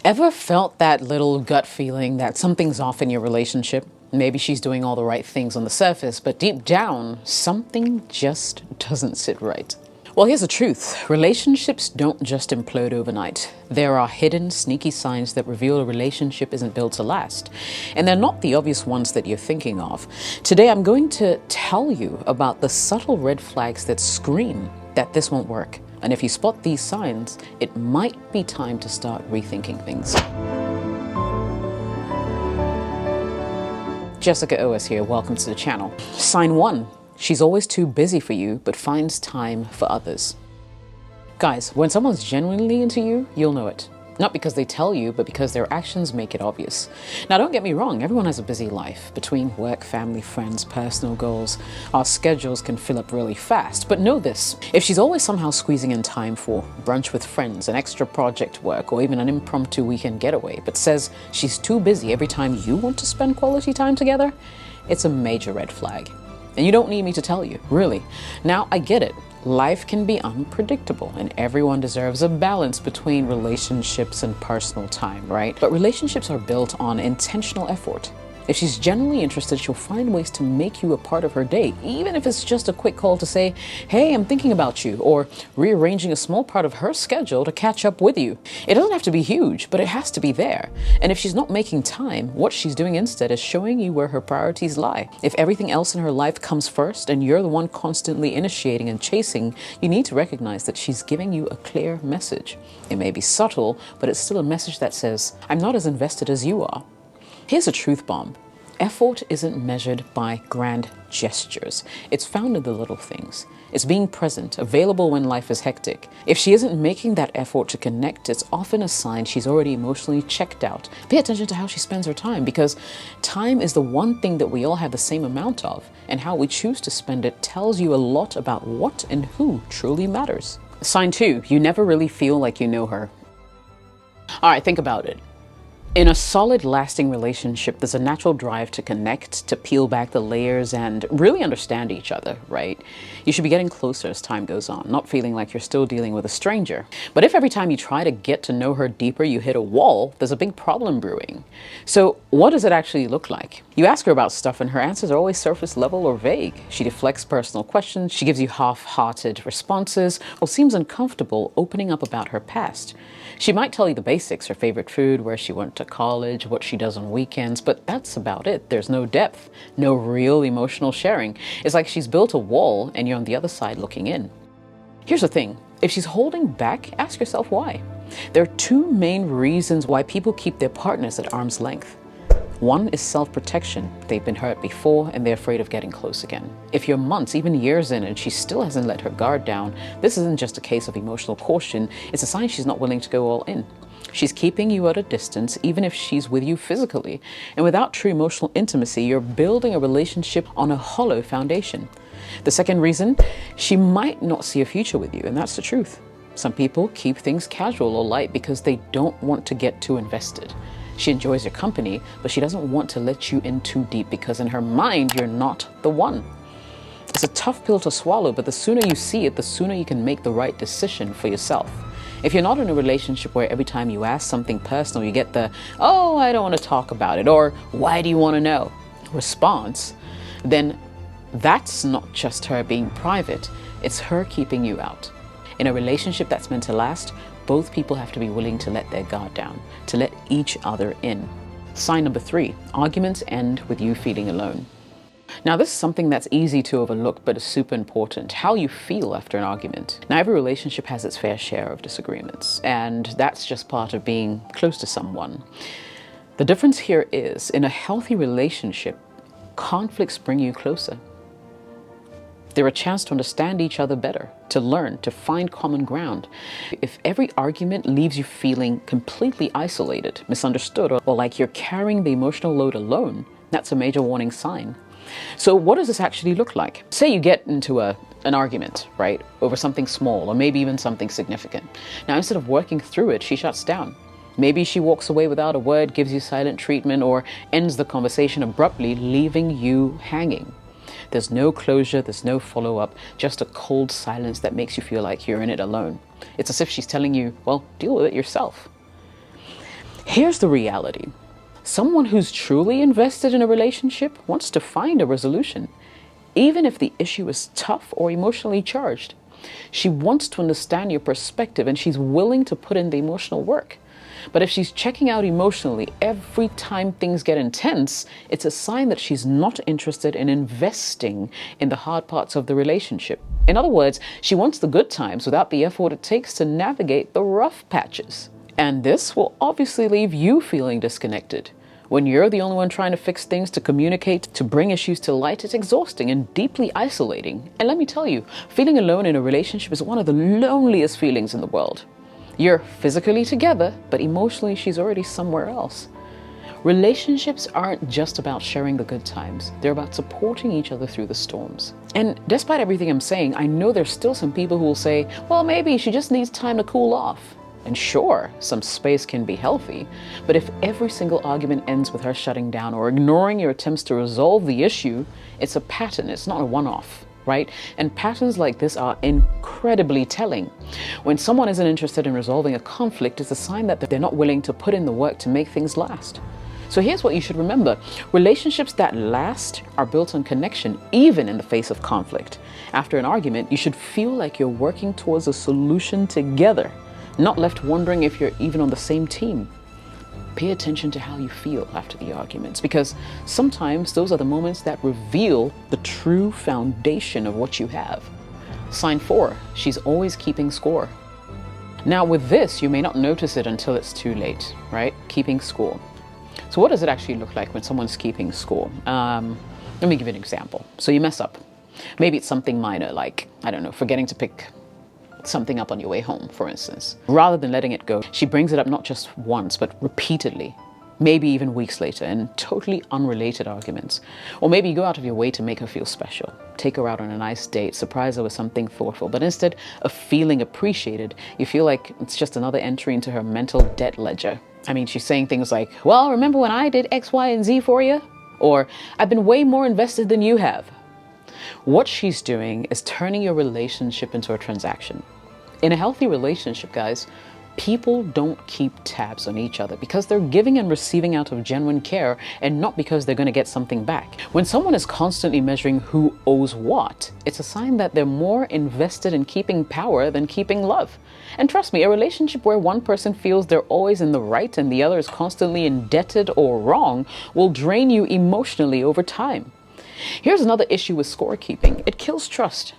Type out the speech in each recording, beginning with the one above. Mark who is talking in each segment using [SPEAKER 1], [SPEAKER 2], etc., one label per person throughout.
[SPEAKER 1] Ever felt that little gut feeling that something's off in your relationship? Maybe she's doing all the right things on the surface, but deep down, something just doesn't sit right. Well, here's the truth. Relationships don't just implode overnight. There are hidden, sneaky signs that reveal a relationship isn't built to last. And they're not the obvious ones that you're thinking of. Today, I'm going to tell you about the subtle red flags that scream that this won't work. And if you spot these signs, it might be time to start rethinking things. Jessica Oas here, welcome to the channel. Sign 1, she's always too busy for you, but finds time for others. Guys, when someone's genuinely into you, you'll know it. Not because they tell you, but because their actions make it obvious. Now, don't get me wrong, everyone has a busy life. Between work, family, friends, personal goals, our schedules can fill up really fast. But know this, if she's always somehow squeezing in time for brunch with friends, an extra project work, or even an impromptu weekend getaway, but says she's too busy every time you want to spend quality time together, it's a major red flag. And you don't need me to tell you, really. Now, I get it. Life can be unpredictable and everyone deserves a balance between relationships and personal time, right? But relationships are built on intentional effort. If she's genuinely interested, she'll find ways to make you a part of her day, even if it's just a quick call to say, hey, I'm thinking about you, or rearranging a small part of her schedule to catch up with you. It doesn't have to be huge, but it has to be there. And if she's not making time, what she's doing instead is showing you where her priorities lie. If everything else in her life comes first and you're the one constantly initiating and chasing, you need to recognize that she's giving you a clear message. It may be subtle, but it's still a message that says, I'm not as invested as you are. Here's a truth bomb. Effort isn't measured by grand gestures. It's found in the little things. It's being present, available when life is hectic. If she isn't making that effort to connect, it's often a sign she's already emotionally checked out. Pay attention to how she spends her time, because time is the one thing that we all have the same amount of, and how we choose to spend it tells you a lot about what and who truly matters. Sign 2, you never really feel like you know her. All right, think about it. In a solid, lasting relationship, there's a natural drive to connect, to peel back the layers and really understand each other, right? You should be getting closer as time goes on, not feeling like you're still dealing with a stranger. But if every time you try to get to know her deeper, you hit a wall, there's a big problem brewing. So what does it actually look like? You ask her about stuff and her answers are always surface level or vague. She deflects personal questions, she gives you half-hearted responses, or seems uncomfortable opening up about her past. She might tell you the basics, her favorite food, where she went to college, what she does on weekends, but that's about it. There's no depth, no real emotional sharing. It's like she's built a wall and you're on the other side looking in. Here's the thing, if she's holding back, ask yourself why. There are 2 main reasons why people keep their partners at arm's length. One is self-protection. They've been hurt before and they're afraid of getting close again. If you're months, even years in, and she still hasn't let her guard down, this isn't just a case of emotional caution, it's a sign she's not willing to go all in. She's keeping you at a distance, even if she's with you physically. And without true emotional intimacy, you're building a relationship on a hollow foundation. The second reason, she might not see a future with you, and that's the truth. Some people keep things casual or light because they don't want to get too invested. She enjoys your company, but she doesn't want to let you in too deep because in her mind, you're not the one. It's a tough pill to swallow, but the sooner you see it, the sooner you can make the right decision for yourself. If you're not in a relationship where every time you ask something personal, you get the, oh, I don't want to talk about it, or why do you want to know response, then that's not just her being private, it's her keeping you out. In a relationship that's meant to last, both people have to be willing to let their guard down, to let each other in. Sign number 3, arguments end with you feeling alone. Now, this is something that's easy to overlook, but is super important. How you feel after an argument. Now, every relationship has its fair share of disagreements, and that's just part of being close to someone. The difference here is, in a healthy relationship, conflicts bring you closer. They're a chance to understand each other better, to learn, to find common ground. If every argument leaves you feeling completely isolated, misunderstood, or like you're carrying the emotional load alone, that's a major warning sign. So what does this actually look like? Say you get into an argument, right, over something small or maybe even something significant. Now, instead of working through it, she shuts down. Maybe she walks away without a word, gives you silent treatment, or ends the conversation abruptly, leaving you hanging. There's no closure, there's no follow-up, just a cold silence that makes you feel like you're in it alone. It's as if she's telling you, well, deal with it yourself. Here's the reality. Someone who's truly invested in a relationship wants to find a resolution, even if the issue is tough or emotionally charged. She wants to understand your perspective and she's willing to put in the emotional work. But if she's checking out emotionally every time things get intense, it's a sign that she's not interested in investing in the hard parts of the relationship. In other words, she wants the good times without the effort it takes to navigate the rough patches. And this will obviously leave you feeling disconnected. When you're the only one trying to fix things, to communicate, to bring issues to light, it's exhausting and deeply isolating. And let me tell you, feeling alone in a relationship is one of the loneliest feelings in the world. You're physically together, but emotionally she's already somewhere else. Relationships aren't just about sharing the good times. They're about supporting each other through the storms. And despite everything I'm saying, I know there's still some people who will say, well, maybe she just needs time to cool off. And sure, some space can be healthy, but if every single argument ends with her shutting down or ignoring your attempts to resolve the issue, it's a pattern, it's not a one-off, right? And patterns like this are incredibly telling. When someone isn't interested in resolving a conflict, it's a sign that they're not willing to put in the work to make things last. So here's what you should remember. Relationships that last are built on connection, even in the face of conflict. After an argument, you should feel like you're working towards a solution together, not left wondering if you're even on the same team. Pay attention to how you feel after the arguments, because sometimes those are the moments that reveal the true foundation of what you have. Sign 4, she's always keeping score. Now with this, you may not notice it until it's too late, right? Keeping score. So what does it actually look like when someone's keeping score? Let me give you an example. So you mess up. Maybe it's something minor, like, I don't know, forgetting to pick something up on your way home, for instance. Rather than letting it go, she brings it up not just once, but repeatedly, maybe even weeks later, in totally unrelated arguments. Or maybe you go out of your way to make her feel special. Take her out on a nice date, surprise her with something thoughtful, but instead of feeling appreciated, you feel like it's just another entry into her mental debt ledger. I mean, she's saying things like, well, remember when I did X, Y, and Z for you? Or, I've been way more invested than you have. What she's doing is turning your relationship into a transaction. In a healthy relationship, guys, people don't keep tabs on each other because they're giving and receiving out of genuine care and not because they're going to get something back. When someone is constantly measuring who owes what, it's a sign that they're more invested in keeping power than keeping love. And trust me, a relationship where one person feels they're always in the right and the other is constantly indebted or wrong will drain you emotionally over time. Here's another issue with scorekeeping. It kills trust.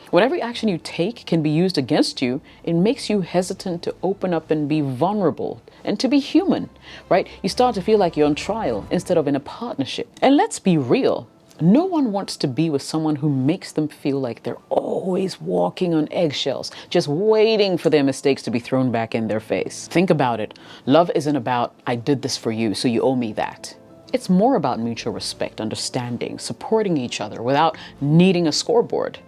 [SPEAKER 1] When every action you take can be used against you, it makes you hesitant to open up and be vulnerable and to be human, right? You start to feel like you're on trial instead of in a partnership. And let's be real. No one wants to be with someone who makes them feel like they're always walking on eggshells, just waiting for their mistakes to be thrown back in their face. Think about it. Love isn't about, I did this for you, so you owe me that. It's more about mutual respect, understanding, supporting each other without needing a scoreboard.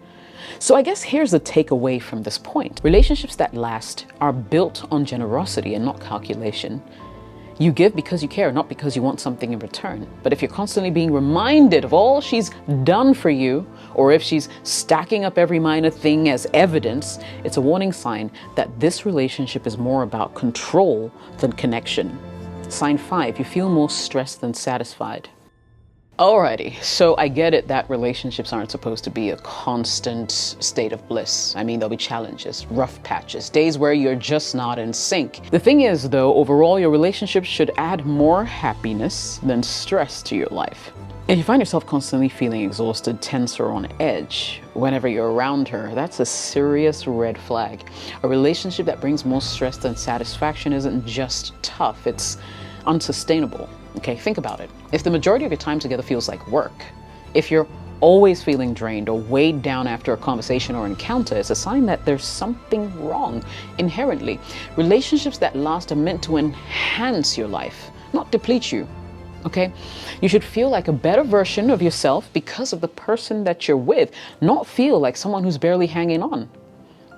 [SPEAKER 1] So I guess here's the takeaway from this point. Relationships that last are built on generosity and not calculation. You give because you care, not because you want something in return. But if you're constantly being reminded of all she's done for you, or if she's stacking up every minor thing as evidence, it's a warning sign that this relationship is more about control than connection. Sign 5, you feel more stressed than satisfied. Alrighty, so I get it that relationships aren't supposed to be a constant state of bliss. I mean, there'll be challenges, rough patches, days where you're just not in sync. The thing is, though, overall, your relationship should add more happiness than stress to your life. If you find yourself constantly feeling exhausted, tense, or on edge whenever you're around her, that's a serious red flag. A relationship that brings more stress than satisfaction isn't just tough, it's unsustainable. Okay, think about it. If the majority of your time together feels like work, if you're always feeling drained or weighed down after a conversation or encounter, it's a sign that there's something wrong inherently. Relationships that last are meant to enhance your life, not deplete you. Okay? You should feel like a better version of yourself because of the person that you're with, not feel like someone who's barely hanging on.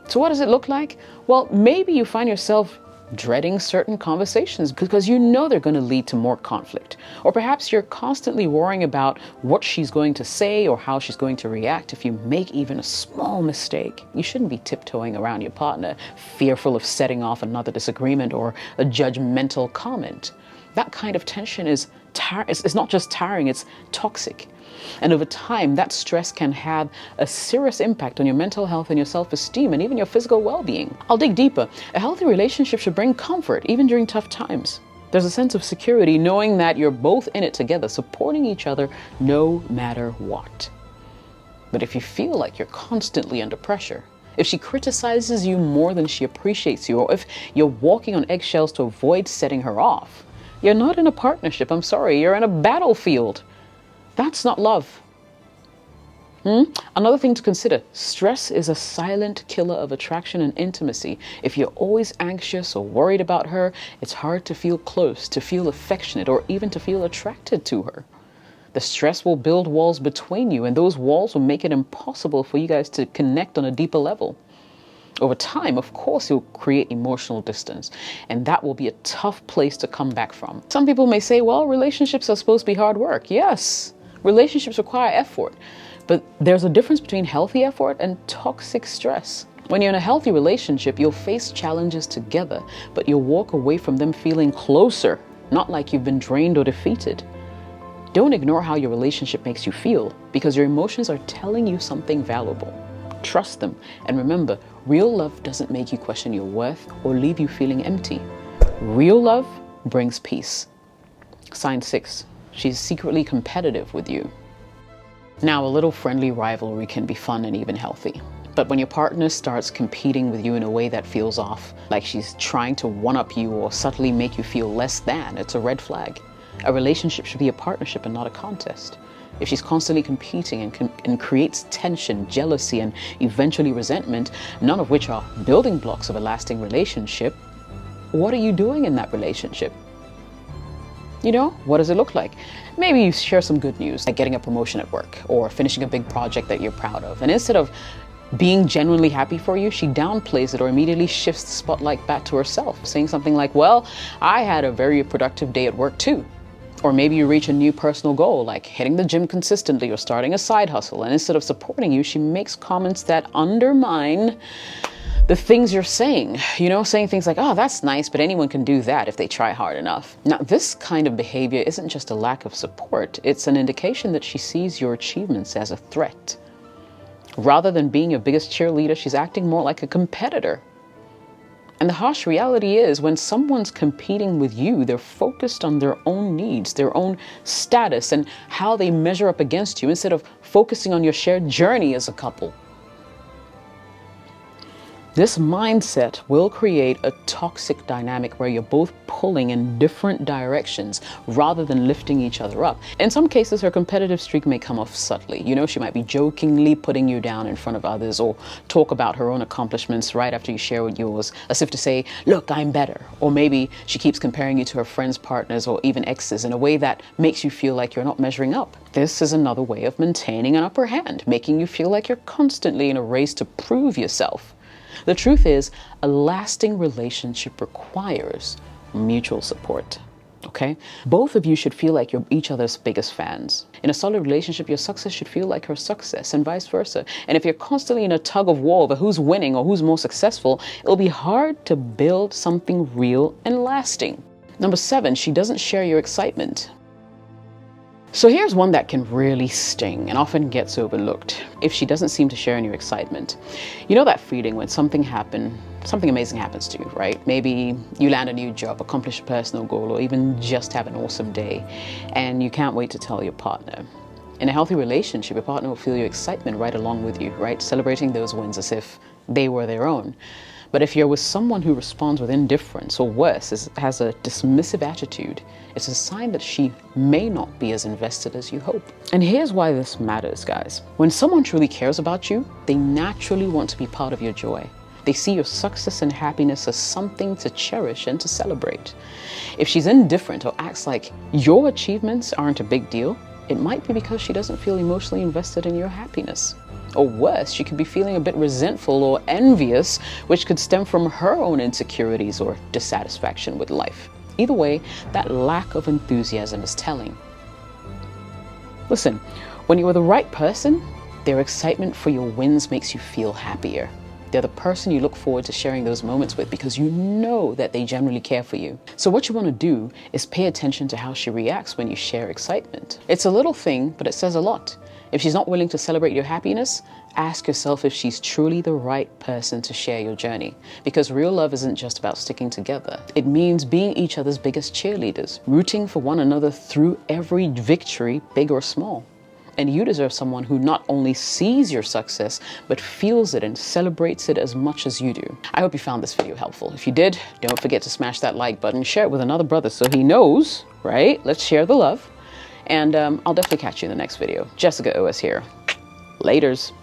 [SPEAKER 1] So what does it look like? Well, maybe you find yourself dreading certain conversations because you know they're going to lead to more conflict. Or perhaps you're constantly worrying about what she's going to say or how she's going to react if you make even a small mistake. You shouldn't be tiptoeing around your partner, fearful of setting off another disagreement or a judgmental comment. That kind of tension is not just tiring, it's toxic. And over time, that stress can have a serious impact on your mental health and your self-esteem and even your physical well-being. I'll dig deeper. A healthy relationship should bring comfort, even during tough times. There's a sense of security knowing that you're both in it together, supporting each other no matter what. But if you feel like you're constantly under pressure, if she criticizes you more than she appreciates you, or if you're walking on eggshells to avoid setting her off, you're not in a partnership. I'm sorry, you're in a battlefield. That's not love. Another thing to consider, stress is a silent killer of attraction and intimacy. If you're always anxious or worried about her, it's hard to feel close, to feel affectionate, or even to feel attracted to her. The stress will build walls between you, and those walls will make it impossible for you guys to connect on a deeper level. Over time, of course, you'll create emotional distance, and that will be a tough place to come back from. Some people may say, well, relationships are supposed to be hard work. Yes, relationships require effort, but there's a difference between healthy effort and toxic stress. When you're in a healthy relationship, you'll face challenges together, but you'll walk away from them feeling closer, not like you've been drained or defeated. Don't ignore how your relationship makes you feel, because your emotions are telling you something valuable. Trust them, and remember, real love doesn't make you question your worth or leave you feeling empty. Real love brings peace. Sign 6. She's secretly competitive with you. Now, a little friendly rivalry can be fun and even healthy. But when your partner starts competing with you in a way that feels off, like she's trying to one-up you or subtly make you feel less than, it's a red flag. A relationship should be a partnership and not a contest. If she's constantly competing and creates tension, jealousy, and eventually resentment, none of which are building blocks of a lasting relationship, what are you doing in that relationship? You know, what does it look like? Maybe you share some good news, like getting a promotion at work or finishing a big project that you're proud of. And instead of being genuinely happy for you, she downplays it or immediately shifts the spotlight back to herself, saying something like, well, I had a very productive day at work too. Or maybe you reach a new personal goal, like hitting the gym consistently or starting a side hustle. And instead of supporting you, she makes comments that undermine the things you're saying, saying things like, oh, that's nice, but anyone can do that if they try hard enough. Now, this kind of behavior isn't just a lack of support. It's an indication that she sees your achievements as a threat. Rather than being your biggest cheerleader, she's acting more like a competitor. And the harsh reality is, when someone's competing with you, they're focused on their own needs, their own status, and how they measure up against you instead of focusing on your shared journey as a couple. This mindset will create a toxic dynamic where you're both pulling in different directions rather than lifting each other up. In some cases, her competitive streak may come off subtly. She might be jokingly putting you down in front of others or talk about her own accomplishments right after you share yours, as if to say, look, I'm better. Or maybe she keeps comparing you to her friends, partners, or even exes in a way that makes you feel like you're not measuring up. This is another way of maintaining an upper hand, making you feel like you're constantly in a race to prove yourself. The truth is, a lasting relationship requires mutual support, okay? Both of you should feel like you're each other's biggest fans. In a solid relationship, your success should feel like her success and vice versa. And if you're constantly in a tug of war over who's winning or who's more successful, it'll be hard to build something real and lasting. Number 7, she doesn't share your excitement. So here's one that can really sting and often gets overlooked. If she doesn't seem to share in your excitement. You know that feeling when something amazing happens to you, right? Maybe you land a new job, accomplish a personal goal, or even just have an awesome day, and you can't wait to tell your partner. In a healthy relationship, your partner will feel your excitement right along with you, right? Celebrating those wins as if they were their own. But if you're with someone who responds with indifference or worse, has a dismissive attitude, it's a sign that she may not be as invested as you hope. And here's why this matters, guys. When someone truly cares about you, they naturally want to be part of your joy. They see your success and happiness as something to cherish and to celebrate. If she's indifferent or acts like your achievements aren't a big deal, it might be because she doesn't feel emotionally invested in your happiness. Or worse, she could be feeling a bit resentful or envious, which could stem from her own insecurities or dissatisfaction with life. Either way, that lack of enthusiasm is telling. Listen, when you're with the right person, their excitement for your wins makes you feel happier. They're the person you look forward to sharing those moments with because you know that they genuinely care for you. So what you want to do is pay attention to how she reacts when you share excitement. It's a little thing, but it says a lot. If she's not willing to celebrate your happiness, ask yourself if she's truly the right person to share your journey. Because real love isn't just about sticking together. It means being each other's biggest cheerleaders, rooting for one another through every victory, big or small. And you deserve someone who not only sees your success, but feels it and celebrates it as much as you do. I hope you found this video helpful. If you did, don't forget to smash that like button, share it with another brother so he knows, right? Let's share the love. And I'll definitely catch you in the next video. Jessica OS here. Laters.